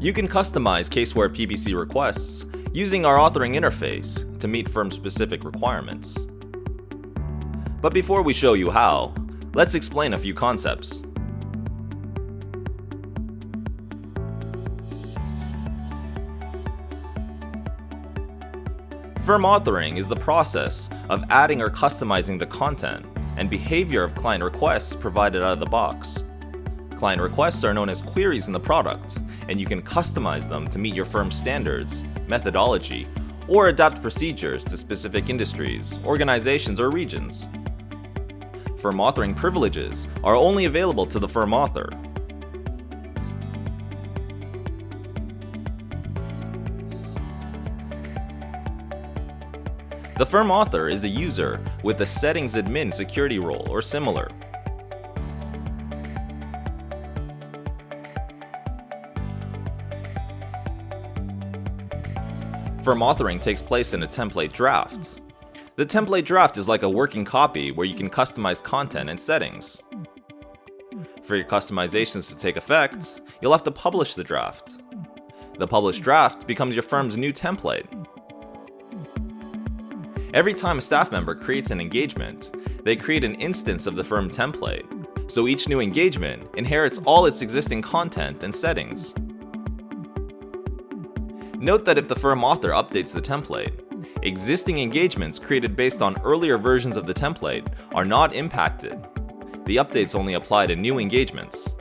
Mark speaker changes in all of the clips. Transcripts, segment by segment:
Speaker 1: You can customize Caseware PBC Requests using our authoring interface to meet firm-specific requirements. But before we show you how, let's explain a few concepts. Firm authoring is the process of adding or customizing the content and behavior of client requests provided out of the box. Client requests are known as queries in the product, and you can customize them to meet your firm's standards, methodology, or adapt procedures to specific industries, organizations, or regions. Firm authoring privileges are only available to the firm author. The firm author is a user with a settings admin security role or similar. Firm authoring takes place in a template draft. The template draft is like a working copy where you can customize content and settings. For your customizations to take effect, you'll have to publish the draft. The published draft becomes your firm's new template. Every time a staff member creates an engagement, they create an instance of the firm template, so each new engagement inherits all its existing content and settings. Note that if the firm author updates the template, existing engagements created based on earlier versions of the template are not impacted. The updates only apply to new engagements.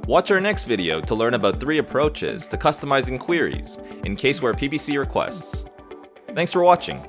Speaker 1: Watch our next video to learn about 3 approaches to customizing queries in Caseware PBC Requests. Thanks for watching.